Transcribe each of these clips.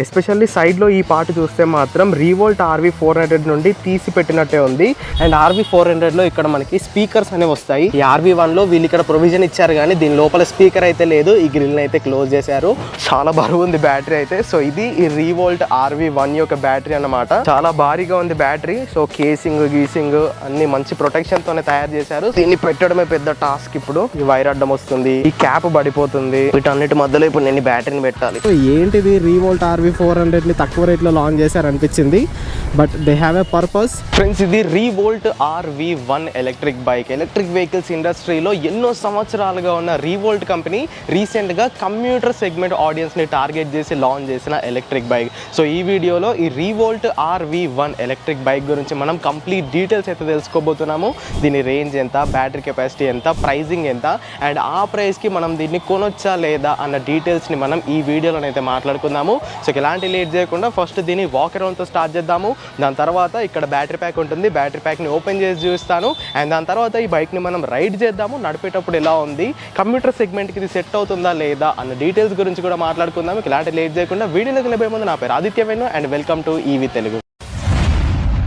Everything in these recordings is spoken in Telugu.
ఎస్పెషల్లీ సైడ్లో ఈ పార్ట్ చూస్తే మాత్రం రీవోల్ట్ RV400 నుండి తీసి పెట్టినట్టే ఉంది. అండ్ RV400లో ఇక్కడ మనకి స్పీకర్స్ అనేవి వస్తాయి. ఈ RV1లో వీళ్ళు ఇక్కడ ప్రొవిజన్ ఇచ్చారు కానీ దీని లోపల స్పీకర్ అయితే లేదు. ఈ గ్రిల్ అయితే క్లోజ్ చేశారు. చాలా బరువు ఉంది బ్యాటరీ అయితే. సో ఇది ఈ రీవోల్ట్ RV1 యొక్క బ్యాటరీ అన్నమాట. చాలా భారీగా ఉంది బ్యాటరీ. సో కేసింగ్ గీసింగ్ అన్ని మంచి ప్రొటెక్షన్ తోనే తయారు చేశారు. దీన్ని పెట్టడమే పెద్ద టాస్క్. ఇప్పుడు ఈ వైర్ అడ్డం వస్తుంది, ఈ క్యాప్ పడిపోతుంది, వీటన్నిటి మధ్యలో ఇప్పుడు నేను బ్యాటరీని పెట్టాలి. సో ఏంటిది రీవోల్ట్ RV400ని తక్కువ రేట్లో లాంచ్ చేశారు అనిపించింది. But they have a purpose. Friends, ఇది రీవోల్ట్ RV1 electric bike. Electric vehicles ఇండస్ట్రీలో ఎన్నో సంవత్సరాలుగా ఉన్న రీవోల్ట్ కంపెనీ రీసెంట్గా కమ్యూటర్ సెగ్మెంట్ ఆడియన్స్ని టార్గెట్ చేసి లాంచ్ చేసిన ఎలక్ట్రిక్ బైక్. సో ఈ వీడియోలో ఈ రీవోల్ట్ RV1 ఎలక్ట్రిక్ బైక్ గురించి మనం కంప్లీట్ డీటెయిల్స్ అయితే తెలుసుకోబోతున్నాము. దీని రేంజ్ ఎంత, బ్యాటరీ కెపాసిటీ ఎంత, ప్రైజింగ్ ఎంత, అండ్ ఆ ప్రైస్కి మనం దీన్ని కొనొచ్చా లేదా అన్న డీటెయిల్స్ని మనం ఈ వీడియోలో అయితే మాట్లాడుకుందాము. సో ఎలాంటి లేట్ చేయకుండా ఫస్ట్ దీన్ని వాక్ అరౌండ్తో స్టార్ట్ చేద్దాము. దాని తర్వాత ఇక్కడ బ్యాటరీ ప్యాక్ ఉంటుంది, బ్యాటరీ ప్యాక్ని ఓపెన్ చేసి చూస్తాను. అండ్ దాని తర్వాత ఈ బైక్ని మనం రైడ్ చేద్దాము. నడిపేటప్పుడు ఎలా ఉంది, కంప్యూటర్ సెగ్మెంట్కి ఇది సెట్ అవుతుందా లేదా అన్న డీటెయిల్స్ గురించి కూడా మాట్లాడుకుందాము. ఇలాంటి లేట్ చేయకుండా వీడియోలోకి వెళ్ళే ముందు నా పేరు Aditya Venu and welcome to EV Telugu.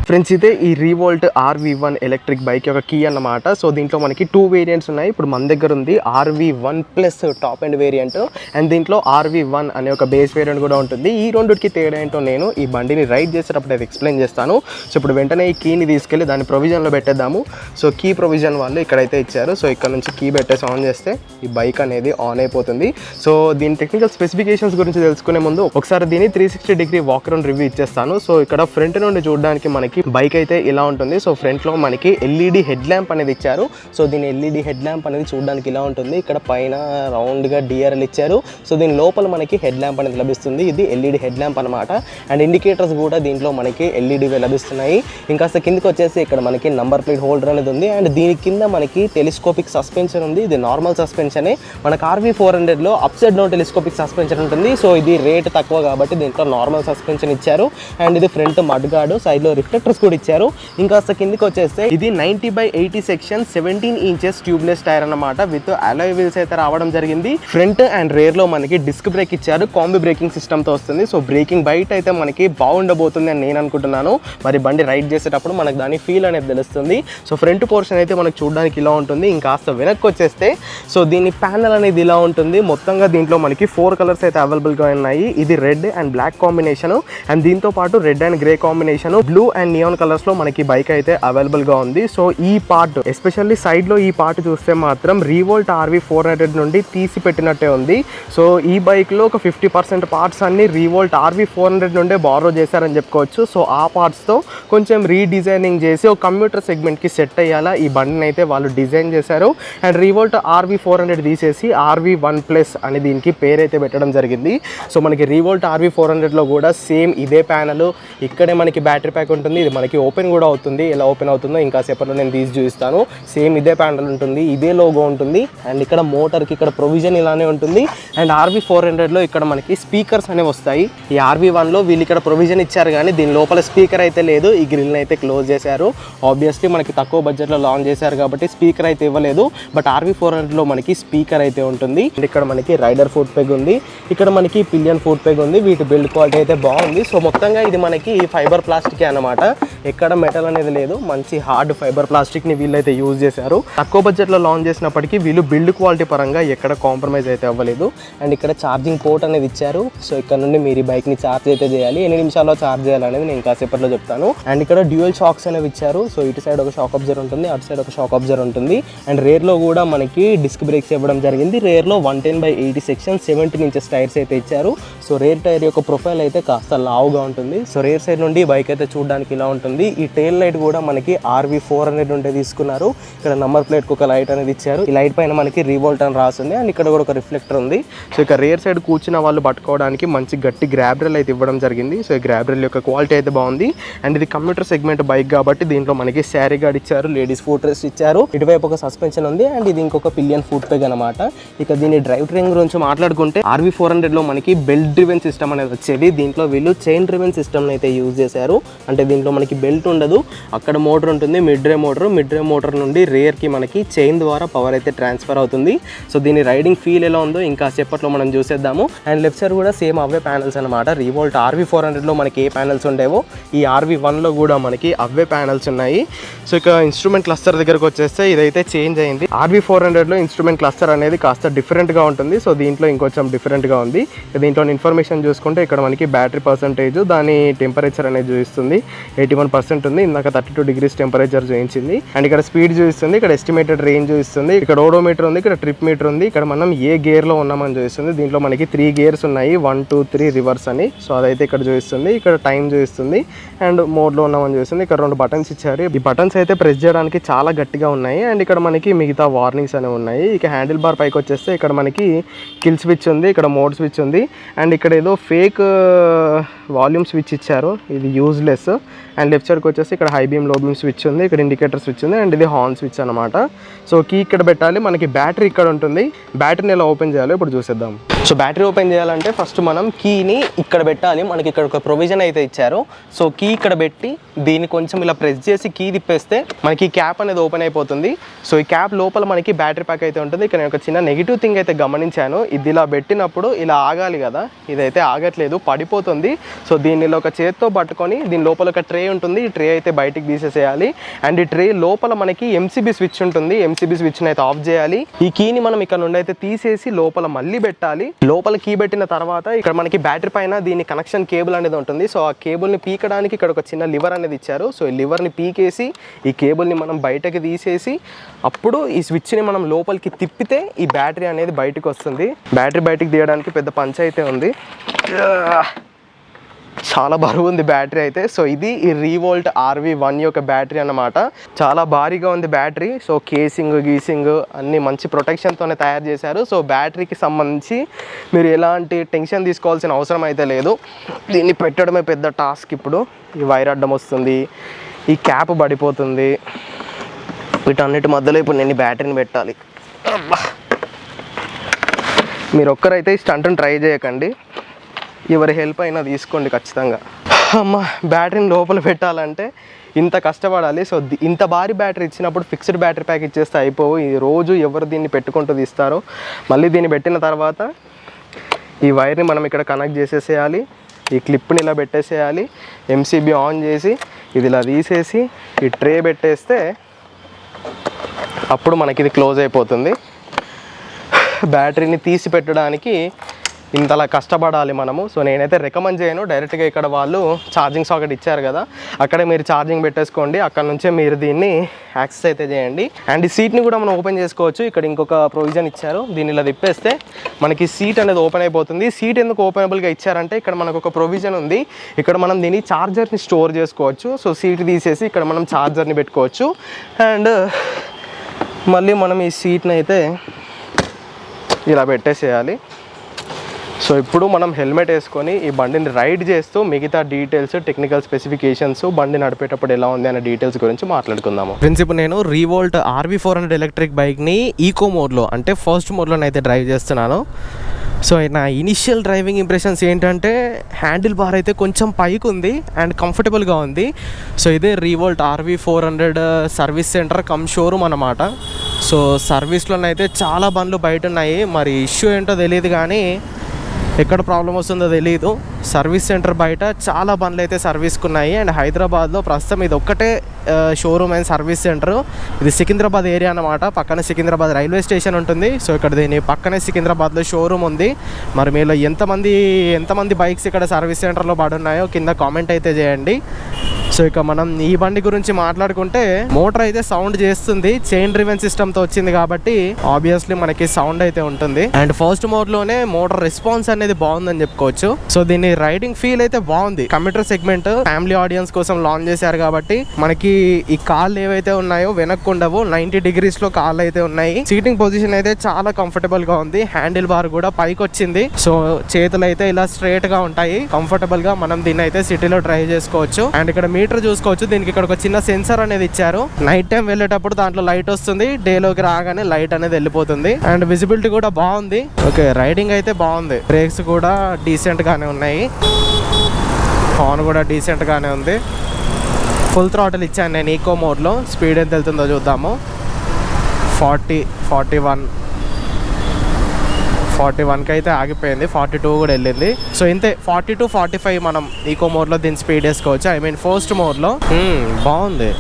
Friends, ఇదే ఈ రీవోల్ట్ RV1 ఎలక్ట్రిక్ బైక్ యొక్క కీ అన్నమాట. సో దీంట్లో మనకి 2 వేరియంట్స్ ఉన్నాయి. ఇప్పుడు మన దగ్గర ఉంది RV1 plus top and variant, and దీంట్లో RV1 అనే ఒక బేస్ వేరియంట్ కూడా ఉంటుంది. ఈ రెండుకి తేడా ఏంటో నేను ఈ బండిని రైడ్ చేసేటప్పుడు అయితే ఎక్స్ప్లెయిన్ చేస్తాను. సో ఇప్పుడు వెంటనే ఈ కీని తీసుకెళ్ళి దాన్ని ప్రొవిజన్లో పెట్టేద్దాము. సో కీ ప్రొవిజన్ వాళ్ళు ఇక్కడైతే ఇచ్చారు. సో ఇక్కడ నుంచి కీ పెట్టేసి ఆన్ చేస్తే ఈ బైక్ అనేది ఆన్ అయిపోతుంది. సో దీని టెక్నికల్ స్పెసిఫికేషన్స్ గురించి తెలుసుకునే ముందు ఒకసారి దీన్ని 360 డిగ్రీ వాక్ అరౌండ్ రివ్యూ ఇచ్చేస్తాను. సో ఇక్కడ ఫ్రంట్ నుండి చూడడానికి మనకి బైక్ అయితే ఇలా ఉంటుంది. సో ఫ్రంట్ లో మనకి LED హెడ్ ల్యాంప్ అనేది ఇచ్చారు. సో దీని LED హెడ్ ల్యాంప్ అనేది చూడడానికి ఇలా ఉంటుంది. ఇక్కడ పైన రౌండ్ గా DRL ఇచ్చారు. సో దీని లోపల మనకి హెడ్ ల్యాంప్ అనేది లభిస్తుంది. ఇది LED హెడ్ ల్యాంప్ అనమాట. అండ్ ఇండికేటర్స్ కూడా దీంట్లో మనకి LED లభిస్తున్నాయి. ఇంకా కిందకి వచ్చేసి ఇక్కడ మనకి నంబర్ ప్లేట్ హోల్డర్ అనేది ఉంది. అండ్ దీని కింద మనకి టెలిస్కోపిక్ సస్పెన్షన్ ఉంది. ఇది నార్మల్ సస్పెన్షన్. మనకి RV400లో up side down telescopic suspension ఉంటుంది. సో ఇది రేట్ తక్కువ కాబట్టి దీంట్లో నార్మల్ సస్పెన్షన్ ఇచ్చారు. అండ్ ఇది ఫ్రంట్ మడ్ గార్డ్, సైడ్ లో రిఫ్లెక్టర్స్ కూడా ఇచ్చారు. ఇంకా కిందికి వచ్చేస్తే ఇది 90/80 సెక్షన్ 17 ఇంచెస్ ట్యూబ్లెస్ టైర్ అన్నమాట. విత్ అలాయ్ వీల్స్ అయితే రావడం జరిగింది. ఫ్రంట్ అండ్ రేర్ లో మనకి డిస్క్ బ్రేక్ ఇచ్చారు. కాంబీ బ్రేకింగ్ సిస్టమ్ తో వస్తుంది. సో బ్రేకింగ్ బయట అయితే మనకి బాగుండబోతుంది అని నేను అనుకుంటున్నాను. మరి బండి రైడ్ చేసేటప్పుడు మనకు దాని ఫీల్ అనేది తెలుస్తుంది. సో ఫ్రంట్ పోర్షన్ అయితే మనకు చూడడానికి ఇలా ఉంటుంది. ఇంకా వెనక్కి వచ్చేస్తే సో దీని ప్యానల్ అనేది ఇలా ఉంటుంది. మొత్తంగా దీంట్లో మనకి 4 కలర్స్ అయితే అవైలబుల్ గా ఉన్నాయి. ఇది red and black combination, and దీంతో పాటు red and grey combination, blue and neon colours లో మనకి బైక్ అయితే అవైలబుల్ గా ఉంది. సో ఈ పార్ట్ ఎస్పెషల్లీ సైడ్ లో ఈ పార్ట్ చూస్తే మాత్రం రీవోల్ట్ RV400 నుండి తీసి పెట్టినట్టే ఉంది. సో ఈ బైక్ లో ఒక 50% పార్ట్స్ అన్ని రీవోల్ట్ RV400 నుండే బారో చేశారని చెప్పుకోవచ్చు. సో ఆ పార్ట్స్ తో కొంచెం రీడిజైనింగ్ చేసి ఒక కంప్యూటర్ సెగ్మెంట్ కి సెట్ అయ్యేలా ఈ బండిని అయితే వాళ్ళు డిజైన్ చేశారు. అండ్ రీవోల్ట్ RV400 తీసేసి RV1 ప్లస్ అని దీనికి పేరైతే పెట్టడం జరిగింది. సో మనకి రీవోల్ట్ RV400 లో కూడా సేమ్ ఇదే ప్యానల్, ఇక్కడే మనకి బ్యాటరీ ప్యాక్ ఉంటుంది. ఇది మనకి ఓపెన్ కూడా అవుతుంది. ఎలా ఓపెన్ అవుతుందో ఇంకా సేపట్లో నేను తీసి చూపిస్తాను. సేమ్ ఇదే ప్యానల్ ఉంటుంది, ఇదే లోగో ఉంటుంది. అండ్ ఇక్కడ మోటార్కి ఇక్కడ ప్రొవిజన్ ఇలానే ఉంటుంది. అండ్ RV400లో ఇక్కడ మనకి స్పీకర్స్ అనేవి వస్తాయి. ఈ RV1లో వీళ్ళు ఇక్కడ ప్రొవిజన్ ఇచ్చారు కానీ దీని లోపల స్పీకర్ అయితే లేదు. ఈ గ్రిల్ని అయితే క్లోజ్ చేశారు. ఆబ్వియస్లీ మనకి తక్కువ బడ్జెట్లో లాంచ్ చేశారు కాబట్టి స్పీకర్ అయితే ఇవ్వలేదు. బట్ RV400లో మనకి స్పీకర్ అయితే ఉంటుంది. అండ్ ఇక్కడ మనకి రైడర్ ఫుట్ పెగ్ ఉంది. ఇక్కడ మనకి పిలియన్ ఫుట్ పెగ్ ఉంది. వీటి బిల్డ్ క్వాలిటీ అయితే బాగుంది. సో మొత్తంగా ఇది మనకి ఫైబర్ ప్లాస్టిక్ అన్నమాట. ఎక్కడ మెటల్ అనేది లేదు. మంచి హార్డ్ ఫైబర్ ప్లాస్టిక్ ని వీళ్ళైతే యూజ్ చేశారు. తక్కువ బడ్జెట్ లో లాంచ్ చేసినప్పటికీ వీళ్ళు బిల్డ్ క్వాలిటీ పరంగా ఎక్కడ కాంప్రమైజ్ అయితే అవ్వలేదు. అండ్ ఇక్కడ ఛార్జింగ్ పోర్ట్ అనేది ఇచ్చారు. సో ఇక్కడ నుండి మీరు ఈ బైక్ ని ఛార్జ్ అయితే చేయాలి. ఎన్ని నిమిషాల్లో ఛార్జ్ చేయాలనేది నేను కాసేపట్లో చెప్తాను. అండ్ ఇక్కడ డ్యూయల్ షాక్స్ అనేవి ఇచ్చారు. సో ఇటు సైడ్ ఒక షాక్ అబ్జర్వర్ ఉంటుంది, అటు సైడ్ ఒక షాక్ అబ్జర్వర్ ఉంటుంది. అండ్ రేర్ లో కూడా మనకి డిస్క్ బ్రేక్స్ ఇవ్వడం జరిగింది. రేర్ లో 110/80 సెక్షన్ 17 ఇంచెస్ టైర్స్ అయితే ఇచ్చారు. సో రేర్ టైర్ యొక్క ప్రొఫైల్ అయితే కాస్త లావుగా ఉంటుంది. సో రేర్ సైడ్ నుండి బైక్ అయితే చూడడానికి ఇలా ఉంటుంది. ఈ టైల్ లైట్ కూడా మనకి RV400 నుండి తీసుకున్నారు. ఇక్కడ నంబర్ ప్లేట్ కు ఒక లైట్ అనేది ఇచ్చారు. ఈ లైట్ పైన మనకి రీవోల్ట్ అని రాస్తుంది. అండ్ ఇక్కడ కూడా ఒక రిఫ్లెక్టర్ ఉంది. సో ఇక రేర్ సైడ్ కూర్చున్న వాళ్ళు పట్టుకోవడానికి మంచి గట్టి గ్రాబ్ రైల్ అయితే ఇవ్వడం జరిగింది. సో ఈ గ్రాబ్ రైల్ యొక్క క్వాలిటీ అయితే బాగుంది. అండ్ ఇది కంప్యూటర్ సెగ్మెంట్ బైక్ కాబట్టి దీంట్లో మనకి శారీ గార్డ్ ఇచ్చారు, లేడీస్ ఫుట్ రెస్ట్ ఇచ్చారు. ఇటువైపు ఒక సస్పెన్షన్ ఉంది. అండ్ ఇది ఇంకొక పిలియన్ ఫుట్ పెగ్ అనమాట. ఇక దీని డ్రైవ్ ట్రైన్ గురించి మాట్లాడుకుంటే RV400 లో మనకి బెల్ స్కిడ్ డ్రివెన్ సిస్టమ్ అనేది వచ్చేది. దీంట్లో వీళ్ళు చైన్ డ్రివెన్ సిస్టమ్ని అయితే యూజ్ చేశారు. అంటే దీంట్లో మనకి బెల్ట్ ఉండదు, అక్కడ మోటార్ ఉంటుంది, మిడ్ డ్రైవ్ మోటార్ నుండి రేర్కి మనకి చైన్ ద్వారా పవర్ అయితే ట్రాన్స్ఫర్ అవుతుంది. సో దీని రైడింగ్ ఫీల్ ఎలా ఉందో ఇంకా సేపట్లో మనం చూసేద్దాము. అండ్ లెఫ్ట్ సైడ్ కూడా సేమ్ అవే ప్యానల్స్ అనమాట. రివోల్ట్ RV400లో మనకి ఏ ప్యానల్స్ ఉండేవో ఈ RV1లో కూడా మనకి అవే ప్యానల్స్ ఉన్నాయి. సో ఇక ఇన్స్ట్రుమెంట్ క్లస్టర్ దగ్గరకు వచ్చేస్తే ఇదైతే చేంజ్ అయింది. RV400లో ఇన్స్ట్రుమెంట్ క్లస్టర్ అనేది కాస్త డిఫరెంట్గా ఉంటుంది. సో దీంట్లో ఇంకొంచెం డిఫరెంట్గా ఉంది. దీంట్లో ఇన్ఫర్మేషన్ చూసుకుంటే ఇక్కడ మనకి బ్యాటరీ పర్సంటేజ్, దాని టెంపరేచర్ అనేది చూపిస్తుంది. 81% ఉంది. ఇందాక 32 degrees టెంపరేచర్ చూపించింది. అండ్ ఇక్కడ స్పీడ్ చూపిస్తుంది, ఇక్కడ ఎస్టిమేటెడ్ రేంజ్ చూపిస్తుంది, ఇక్కడ ఓడోమీటర్ ఉంది, ఇక్కడ ట్రిప్ మీటర్ ఉంది, ఇక్కడ మనం ఏ గేర్లో ఉన్నామని చూపిస్తుంది. దీంట్లో మనకి 3 gears ఉన్నాయి, 1 2 3 రివర్స్ అని. సో అదైతే ఇక్కడ చూపిస్తుంది. ఇక్కడ టైం చూపిస్తుంది అండ్ మోడ్లో ఉన్నామని చూపిస్తుంది. ఇక్కడ 2 బటన్స్ ఇచ్చారు. ఈ బటన్స్ అయితే ప్రెస్ చేయడానికి చాలా గట్టిగా ఉన్నాయి. అండ్ ఇక్కడ మనకి మిగతా వార్నింగ్స్ అనేవి ఉన్నాయి. ఇక హ్యాండిల్ బార్ పైకి వచ్చేస్తే ఇక్కడ మనకి కిల్ స్విచ్ ఉంది, ఇక్కడ మోడ్ స్విచ్ ఉంది. అండ్ ఇక్కడ ఏదో ఫేక్ వాల్యూమ్ స్విచ్ ఇచ్చారు, ఇది యూజ్లెస్. అండ్ లెఫ్ట్ సైడ్కి వచ్చేసి ఇక్కడ హై బీమ్ లో బీమ్ స్విచ్ ఉంది, ఇక్కడ ఇండికేటర్ స్విచ్ ఉంది. అండ్ ఇది హార్న్ స్విచ్ అనమాట. సో కీ ఇక్కడ పెట్టాలి. మనకి బ్యాటరీ ఇక్కడ ఉంటుంది. బ్యాటరీని ఎలా ఓపెన్ చేయాలో ఇప్పుడు చూసేద్దాం. సో బ్యాటరీ ఓపెన్ చేయాలంటే ఫస్ట్ మనం కీని ఇక్కడ పెట్టాలి. మనకి ఇక్కడ ఒక ప్రొవిజన్ అయితే ఇచ్చారు. సో కీ ఇక్కడ పెట్టి దీన్ని కొంచెం ఇలా ప్రెస్ చేసి కీ తిప్పేస్తే మనకి క్యాప్ అనేది ఓపెన్ అయిపోతుంది. సో ఈ క్యాప్ లోపల మనకి బ్యాటరీ ప్యాక్ అయితే ఉంటుంది. ఇక్కడ నేను ఒక చిన్న నెగిటివ్ థింగ్ అయితే గమనించాను. ఇది ఇలా పెట్టినప్పుడు ఇలా ఆగాలి కదా, ఇదైతే ఆగట్లేదు, పడిపోతుంది. సో దీన్ని ఇలా ఒక చేత్తో పట్టుకొని దీని లోపల ఒక ట్రే ఉంటుంది. ఈ ట్రే అయితే బయటికి తీసేసేయాలి. అండ్ ఈ ట్రే లోపల మనకి MCB స్విచ్ ఉంటుంది. MCB స్విచ్ని అయితే ఆఫ్ చేయాలి. ఈ కీని మనం ఇక్కడ నుండి అయితే తీసేసి లోపల మళ్ళీ పెట్టాలి. లోపల కీ పెట్టిన తర్వాత ఇక్కడ మనకి బ్యాటరీ పైన దీని కనెక్షన్ కేబుల్ అనేది ఉంటుంది. సో ఆ కేబుల్ని పీకడానికి ఇక్కడ ఒక చిన్న లివర్ అనేది ఇచ్చారు. సో ఈ లివర్ని పీకేసి ఈ కేబుల్ని మనం బయటకి తీసేసి అప్పుడు ఈ స్విచ్ని మనం లోపలికి తిప్పితే ఈ బ్యాటరీ అనేది బయటకు వస్తుంది. బ్యాటరీ బయటికి తీయడానికి పెద్ద పంచ్ అయితే ఉంది, చాలా బరువు ఉంది బ్యాటరీ అయితే. సో ఇది ఈ రివోల్ట్ RV1 యొక్క బ్యాటరీ అన్నమాట. చాలా భారీగా ఉంది బ్యాటరీ. సో గీసింగ్ అన్ని మంచి ప్రొటెక్షన్తోనే తయారు చేశారు. సో బ్యాటరీకి సంబంధించి మీరు ఎలాంటి టెన్షన్ తీసుకోవాల్సిన అవసరం అయితే లేదు. దీన్ని పెట్టడమే పెద్ద టాస్క్. ఇప్పుడు ఈ వైర్ అడ్డం వస్తుంది, ఈ క్యాప్ పడిపోతుంది, వీటన్నిటి మధ్యలో ఇప్పుడు నేను ఈ బ్యాటరీని పెట్టాలి. మీరు ఒక్కరైతే ఈ స్టంట్ని ట్రై చేయకండి, ఎవరి హెల్ప్ అయినా తీసుకోండి ఖచ్చితంగా. అమ్మ, బ్యాటరీని లోపల పెట్టాలంటే ఇంత కష్టపడాలి. సో ఇంత భారీ బ్యాటరీ ఇచ్చినప్పుడు ఫిక్స్డ్ బ్యాటరీ ప్యాక్ ఇచ్చేస్తే అయిపోవు. ఈ రోజు ఎవరు దీన్ని పెట్టుకుంటూ తీస్తారో. మళ్ళీ దీన్ని పెట్టిన తర్వాత ఈ వైర్ని మనం ఇక్కడ కనెక్ట్ చేసేసేయాలి. ఈ క్లిప్ని ఇలా పెట్టేసేయాలి. MCB ఆన్ చేసి ఇది ఇలా తీసేసి ఈ ట్రే పెట్టేస్తే అప్పుడు మనకి ఇది క్లోజ్ అయిపోతుంది. బ్యాటరీని తీసి పెట్టడానికి ఇంతలా కష్టపడాలి మనము. సో నేనైతే రికమెండ్ చేయను. డైరెక్ట్గా ఇక్కడ వాళ్ళు ఛార్జింగ్ సాకెట్ ఇచ్చారు కదా, అక్కడే మీరు ఛార్జింగ్ పెట్టేసుకోండి. అక్కడ నుంచే మీరు దీన్ని యాక్సెస్ అయితే చేయండి. అండ్ ఈ సీట్ని కూడా మనం ఓపెన్ చేసుకోవచ్చు. ఇక్కడ ఇంకొక ప్రొవిజన్ ఇచ్చారు. దీన్ని ఇలా తిప్పేస్తే మనకి సీట్ అనేది ఓపెన్ అయిపోతుంది. సీట్ ఎందుకు ఓపెనబుల్గా ఇచ్చారంటే ఇక్కడ మనకు ఒక ప్రొవిజన్ ఉంది. ఇక్కడ మనం దీన్ని ఛార్జర్ని స్టోర్ చేసుకోవచ్చు. సో సీట్ తీసేసి ఇక్కడ మనం ఛార్జర్ని పెట్టుకోవచ్చు. అండ్ మళ్ళీ మనం ఈ సీట్ని అయితే ఇలా పెట్టేసేయాలి. సో ఇప్పుడు మనం హెల్మెట్ వేసుకొని ఈ బండిని రైడ్ చేస్తూ మిగతా డీటెయిల్స్, టెక్నికల్ స్పెసిఫికేషన్స్, బండి నడిపేటప్పుడు ఎలా ఉంది అనే డీటెయిల్స్ గురించి మాట్లాడుకుందాము. ఫ్రెండ్స్, ఇప్పుడు నేను రివోల్ట్ RV400 ఎలక్ట్రిక్ బైక్ని ఈకో మోడ్లో అంటే ఫస్ట్ మోడ్లో అయితే డ్రైవ్ చేస్తున్నాను. సో నా ఇనిషియల్ డ్రైవింగ్ ఇంప్రెషన్స్ ఏంటంటే హ్యాండిల్ బార్ అయితే కొంచెం పైకి ఉంది అండ్ కంఫర్టబుల్గా ఉంది. సో ఇదే revolt RV400 service centre come showroom అన్నమాట. సో సర్వీస్లోనైతే చాలా బండ్లు బయట ఉన్నాయి. మరి ఇష్యూ ఏంటో తెలియదు, కానీ ఎక్కడ ప్రాబ్లం వస్తుందో తెలియదు. సర్వీస్ సెంటర్ బయట చాలా బండ్లు అయితే సర్వీస్కి ఉన్నాయి. అండ్ హైదరాబాద్లో ప్రస్తుతం ఇది ఒక్కటే షోరూమ్ అండ్ సర్వీస్ సెంటర్. ఇది సికింద్రాబాద్ ఏరియా అన్నమాట. పక్కన సికింద్రాబాద్ రైల్వే స్టేషన్ ఉంటుంది. సో ఇక్కడ దీని పక్కనే సికింద్రాబాద్లో షోరూమ్ ఉంది. మరి మీలో ఎంతమంది బైక్స్ ఇక్కడ సర్వీస్ సెంటర్లో పడున్నాయో కింద కామెంట్ అయితే చేయండి. సో ఇక మనం ఈ బండి గురించి మాట్లాడుకుంటే మోటార్ అయితే సౌండ్ చేస్తుంది. చైన్ డ్రివెన్ సిస్టమ్తో వచ్చింది కాబట్టి ఆబ్వియస్లీ మనకి సౌండ్ అయితే ఉంటుంది. అండ్ ఫస్ట్ మోడ్లోనే మోటార్ రెస్పాన్స్ అనేది బాగుందని చెప్పుకోవచ్చు. సో దీన్ని రైడింగ్ ఫీల్ అయితే బాగుంది. కమ్యూటర్ సెగ్మెంట్ ఫ్యామిలీ ఆడియన్స్ కోసం లాంచ్ చేశారు కాబట్టి మనకి ఈ కాళ్ళు ఏవైతే ఉన్నాయో వెనక్కు ఉండవు. 90 degrees లో కాళ్ళు అయితే ఉన్నాయి. సీటింగ్ పొజిషన్ అయితే చాలా కంఫర్టబుల్ గా ఉంది. హ్యాండిల్ బార్ కూడా పైకి వచ్చింది. సో చేతులు అయితే ఇలా స్ట్రైట్ గా ఉంటాయి. కంఫర్టబుల్ గా మనం దీన్ని అయితే సిటీలో డ్రైవ్ చేసుకోవచ్చు. అండ్ ఇక్కడ మీటర్ చూసుకోవచ్చు. దీనికి ఇక్కడ ఒక చిన్న సెన్సర్ అనేది ఇచ్చారు. నైట్ టైం వెళ్ళేటప్పుడు దాంట్లో లైట్ వస్తుంది, డేలోకి రాగానే లైట్ అనేది వెళ్ళిపోతుంది. అండ్ విజిబిలిటీ కూడా బాగుంది. ఓకే, రైడింగ్ అయితే బాగుంది. బ్రేక్స్ కూడా డీసెంట్ గానే ఉన్నాయి, హార్న్ కూడా డీసెంట్ గానే ఉంది. ఫుల్ థ్రాటిల్ ఇచ్చాను నేను ఈకో మోడ్లో. స్పీడ్ ఎంత వెళ్తుందో చూద్దాము. 41కి అయితే ఆగిపోయింది, 42 కూడా వెళ్ళింది. సో ఇంతే, 40-45 మనం ఈకో మోడ్లో దీని స్పీడ్ వేసుకోవచ్చు. ఐ మీన్ ఫస్ట్ మోడ్లో. బాగుంది.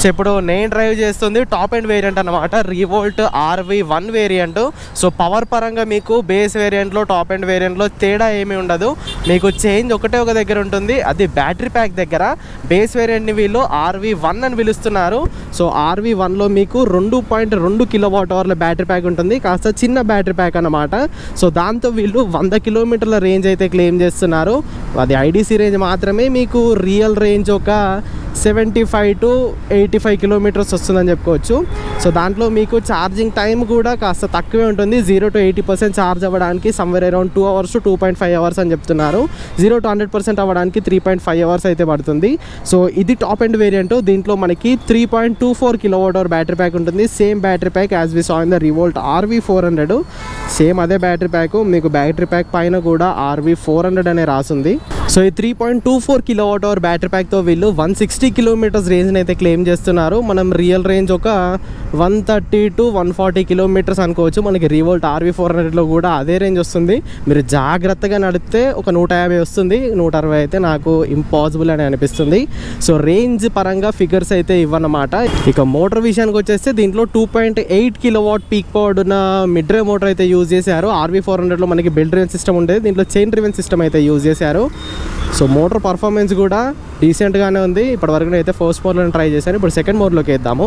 సో ఇప్పుడు నేను డ్రైవ్ చేస్తుంది టాప్ ఎండ్ వేరియంట్ అనమాట, రీవోల్ట్ RV1 వేరియంట్. సో పవర్ పరంగా మీకు బేస్ వేరియంట్లో టాప్ ఎండ్ వేరియంట్లో తేడా ఏమీ ఉండదు. మీకు చేంజ్ ఒకటే ఒక దగ్గర ఉంటుంది, అది బ్యాటరీ ప్యాక్ దగ్గర. బేస్ వేరియంట్ని వీళ్ళు RV1 అని పిలుస్తున్నారు. సో RV1లో మీకు 2.2 kWh బ్యాటరీ ప్యాక్ ఉంటుంది, కాస్త చిన్న బ్యాటరీ ప్యాక్ అనమాట. సో దాంతో వీళ్ళు 100 కిలోమీటర్ల రేంజ్ అయితే క్లెయిమ్ చేస్తున్నారు. అది IDC రేంజ్ మాత్రమే, మీకు రియల్ రేంజ్ ఒక 75-85 కిలోమీటర్స్ వస్తుందని చెప్పుకోవచ్చు. సో దాంట్లో మీకు ఛార్జింగ్ టైం కూడా కాస్త తక్కువే ఉంటుంది. 0 to 80% ఛార్జ్ అవ్వడానికి somewhere around 2 hours to 2.5 hours అని చెప్తున్నారు. 0 to 100% అవ్వడానికి 3.5 hours అయితే పడుతుంది. సో ఇది టాప్ ఎండ్ వేరియంట్. దీంట్లో మనకి 3.24 kWh బ్యాటరీ ప్యాక్ ఉంటుంది. Same battery pack as we saw in the Revolt RV400. Same అదే బ్యాటరీ ప్యాక్. మీకు బ్యాటరీ ప్యాక్ పైన కూడా RV400 అనే రాసుంది. సో ఈ 3.24 kWh బ్యాటరీ ప్యాక్తో వీళ్ళు 160 కిలోమీటర్స్ రేంజ్ని అయితే క్లెయిమ్ చేస్తున్నారు. మనం రియల్ రేంజ్ ఒక 130 to 140 కిలోమీటర్స్ అనుకోవచ్చు. మనకి రివోల్ట్ RV400లో కూడా అదే రేంజ్ వస్తుంది. మీరు జాగ్రత్తగా నడిపితే ఒక 150 వస్తుంది, 160 అయితే నాకు ఇంపాసిబుల్ అని అనిపిస్తుంది. సో రేంజ్ పరంగా ఫిగర్స్ అయితే ఇవ్వన్నమాట. ఇక మోటార్ విషయానికి వచ్చేస్తే దీంట్లో 2.8 kW పీక్ పవర్ ఉన్న మిడ్ డ్రైవ్ మోటార్ అయితే యూజ్ చేశారు. RV400లో మనకి బెల్ట్ డ్రైవెన్ సిస్టమ్ ఉండేది, దీంట్లో చైన్ డ్రైవెన్ సిస్టమ్ అయితే యూజ్ చేశారు. సో మోటార్ పర్ఫార్మెన్స్ కూడా డీసెంట్గానే ఉంది. ఇప్పటివరకు అయితే ఫస్ట్ మోడ్లో ట్రై చేశాను. ఇప్పుడు సెకండ్ మోడ్లోకి వేద్దాము.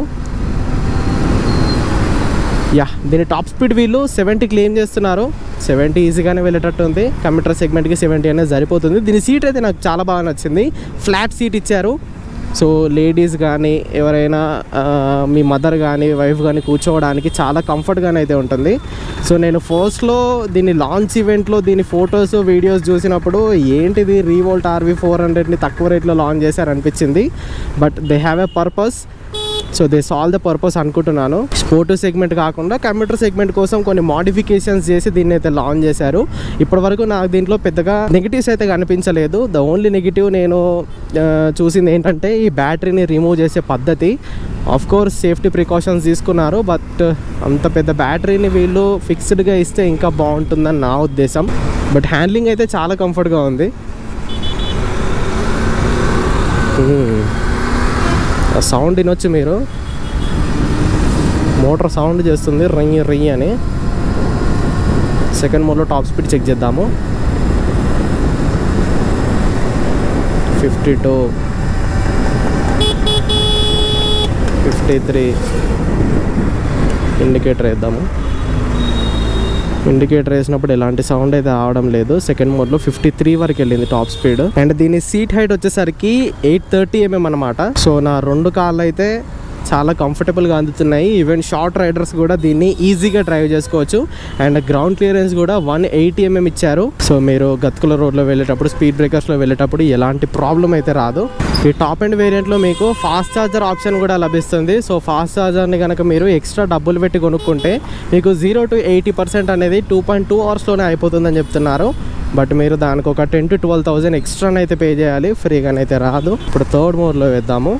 దీని టాప్ స్పీడ్ వీళ్ళు 70 క్లెయిమ్ చేస్తున్నారు. 70 ఈజీగానే వెళ్ళేటట్టు ఉంది. కమ్యూటర్ సెగ్మెంట్కి 70 అనేది సరిపోతుంది. దీని సీట్ అయితే నాకు చాలా బాగా నచ్చింది. ఫ్లాట్ సీట్ ఇచ్చారు. సో లేడీస్ కానీ ఎవరైనా మీ మదర్ కానీ వైఫ్ కానీ కూర్చోవడానికి చాలా కంఫర్ట్గానే అయితే ఉంటుంది. సో నేను ఫస్ట్లో దీని లాంచ్ ఈవెంట్లో దీని ఫొటోస్ వీడియోస్ చూసినప్పుడు ఏంటిది రీవోల్ట్ RV400ని తక్కువ రేట్లో లాంచ్ చేశారనిపించింది. But they have a purpose. So they solve the purpose అనుకుంటున్నాను. స్పోర్ట్ సెగ్మెంట్ కాకుండా కంప్యూటర్ సెగ్మెంట్ కోసం కొన్ని మోడిఫికేషన్స్ చేసి దీన్ని అయితే లాంచ్ చేశారు. ఇప్పటివరకు నాకు దీంట్లో పెద్దగా నెగిటివ్స్ అయితే కనిపించలేదు. ద ఓన్లీ నెగిటివ్ నేను చూసింది ఏంటంటే ఈ బ్యాటరీని రిమూవ్ చేసే పద్ధతి. ఆఫ్ కోర్స్ సేఫ్టీ ప్రికాషన్స్ తీసుకున్నారు, బట్ అంత పెద్ద బ్యాటరీని వీళ్ళు ఫిక్స్డ్గా ఇస్తే ఇంకా బాగుంటుందని నా ఉద్దేశం. బట్ హ్యాండ్లింగ్ అయితే చాలా కంఫర్ట్గా ఉంది. సౌండ్ వినొచ్చు మీరు, మోటార్ సౌండ్ చేస్తుంది రయ్యి రయ్యి అని. సెకండ్ మోడ్లో టాప్ స్పీడ్ చెక్ చేద్దాము. 52, 53. ఇండికేటర్ వేద్దాము. ఇండికేటర్ వేసినప్పుడు ఎలాంటి సౌండ్ అయితే రావడం లేదు. సెకండ్ మోడ్లో 53 వరకు వెళ్ళింది టాప్ స్పీడ్. అండ్ దీని సీట్ హైట్ వచ్చేసరికి 830 mm అనమాట. సో నా 2 కాళ్ళు అయితే చాలా కంఫర్టబుల్గా అందుతున్నాయి. ఈవెన్ షార్ట్ రైడర్స్ కూడా దీన్ని ఈజీగా డ్రైవ్ చేసుకోవచ్చు. అండ్ గ్రౌండ్ క్లియరెన్స్ కూడా 180 mm ఇచ్చారు. సో మీరు గతుకుల రోడ్లో వెళ్ళేటప్పుడు, స్పీడ్ బ్రేకర్స్లో వెళ్ళేటప్పుడు ఎలాంటి ప్రాబ్లం అయితే రాదు. ఈ టాప్ ఎండ్ వేరియంట్లో మీకు ఫాస్ట్ ఛార్జర్ ఆప్షన్ కూడా లభిస్తుంది. సో ఫాస్ట్ ఛార్జర్ని కనుక మీరు ఎక్స్ట్రా డబ్బులు పెట్టి కొనుక్కుంటే మీకు 0 to 80% అనేది 2.2 hours అయిపోతుందని చెప్తున్నారు. బట్ మీరు దానికి ఒక 10,000 to 12,000 ఎక్స్ట్రానైతే పే చేయాలి, ఫ్రీగానైతే రాదు. ఇప్పుడు థర్డ్ మోడ్లో వేద్దాము.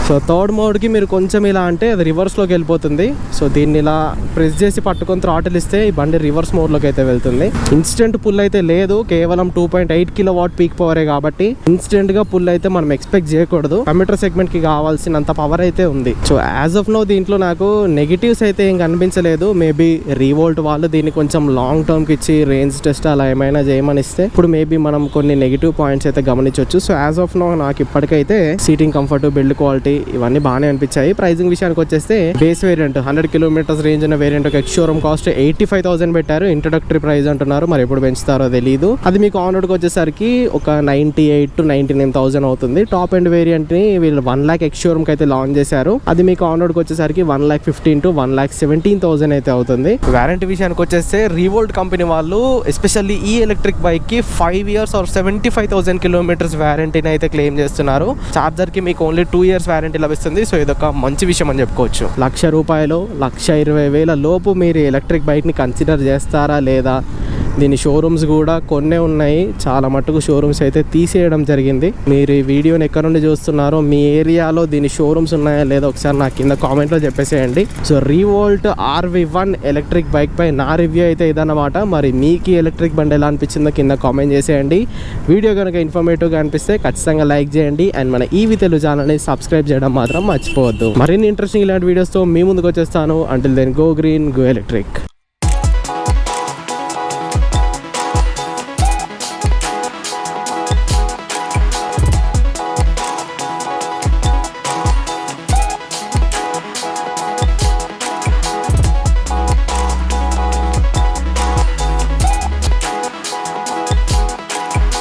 సో థర్డ్ మోడ్కి మీరు కొంచెం ఇలా అంటే అది రివర్స్లోకి వెళ్ళిపోతుంది. సో దీన్ని ఇలా ప్రెస్ చేసి పట్టుకొని థ్రాటిల్ ఇస్తే ఈ బండి రివర్స్ మోడ్లోకి అయితే వెళ్తుంది. ఇన్స్టెంట్ పుల్ అయితే లేదు, కేవలం 2.8 kW పీక్ పవరే కాబట్టి ఇన్స్టెంట్గా పుల్ అయితే మనం ఎక్స్పెక్ట్ చేయకూడదు. కంప్యూటర్ సెగ్మెంట్కి కావాల్సినంత పవర్ అయితే ఉంది. సో యాజ్ ఆఫ్ నో దీంట్లో నాకు నెగిటివ్స్ అయితే ఏం కనిపించలేదు. మేబీ రీవోల్ట్ వాళ్ళు దీన్ని కొంచెం లాంగ్ టర్మ్కి ఇచ్చి రేంజ్ టెస్ట్ అలా ఏమైనా చేయమని ఇస్తే ఇప్పుడు మేబీ మనం కొన్ని నెగిటివ్ పాయింట్స్ అయితే గమనించవచ్చు. సో యాజ్ ఆఫ్ నో నాకు ఇప్పటికైతే సీటింగ్ కంఫర్ట్, బిల్డ్ క్వాలిటీ ఇవన్నీ బాగానే అనిపించాయి. ప్రైజింగ్ విషయానికి వచ్చేస్తే బేస్ వేరియంట్ 100 కిలోమీటర్స్ రేంజ్ ఉన్న వేరియంట్ ఒక ఎక్స్ షోరూమ్ కాస్ట్ 85,000 పెట్టారు. ఇంట్రొడక్టరీ ప్రైస్ అంటున్నారు, మరి ఎప్పుడు పెంచుతారో తెలియదు. అది మీకు ఆన్ రోడ్కి వచ్చేసరికి ఒక 98 to 99,000 అవుతుంది. టాప్ ఎండ్ వేరియంట్ ని వీళ్ళు 1 lakh ఎక్స్ షోరూమ్ కి అయితే లాంచ్ చేశారు. అది మీకు ఆన్ రోడ్కి వచ్చేసరికి 1,15,000 to 1,17,000 అయితే అవుతుంది. వారంటీ విషయానికి వచ్చేస్తే రీవోల్ట్ కంపెనీ వాళ్ళు ఎస్పెషల్లీ ఈ ఎలక్ట్రిక్ బైక్ కి 5 years or 75,000 kilometers వారంటీని అయితే క్లెయిమ్ చేస్తున్నారు. చార్జర్ కి మీకు ఓన్లీ 2 years వారంటీ లభిస్తుంది. సో ఇదొక మంచి విషయం అని చెప్పుకోవచ్చు. ₹1,00,000 1,20,000 లోపు మీరు ఎలక్ట్రిక్ బైక్ ని కన్సిడర్ చేస్తారా లేదా? దీని షోరూమ్స్ కూడా కొన్నే ఉన్నాయి, చాలా మట్టుకు షోరూమ్స్ అయితే తీసేయడం జరిగింది. మీరు ఈ వీడియోని ఎక్కడ నుండి చూస్తున్నారో, మీ ఏరియాలో దీని షోరూమ్స్ ఉన్నాయా లేదా ఒకసారి నాకు కింద కామెంట్లో చెప్పేసేయండి. సో రీవోల్ట్ RV1 ఎలక్ట్రిక్ బైక్ పై నా రివ్యూ అయితే ఇదన్నమాట. మరి మీకు ఎలక్ట్రిక్ బండి ఎలా అనిపించిందో కింద కామెంట్ చేసేయండి. వీడియో కనుక ఇన్ఫర్మేటివ్గా అనిపిస్తే ఖచ్చితంగా లైక్ చేయండి అండ్ మన ఈవీ తెలుగు ఛానల్ని సబ్స్క్రైబ్ చేయడం మాత్రం మర్చిపోవద్దు. మరిన్ని ఇంట్రెస్టింగ్ ఇలాంటి వీడియోస్తో మీ ముందుకు వచ్చేస్తాను. Until then go green, go electric.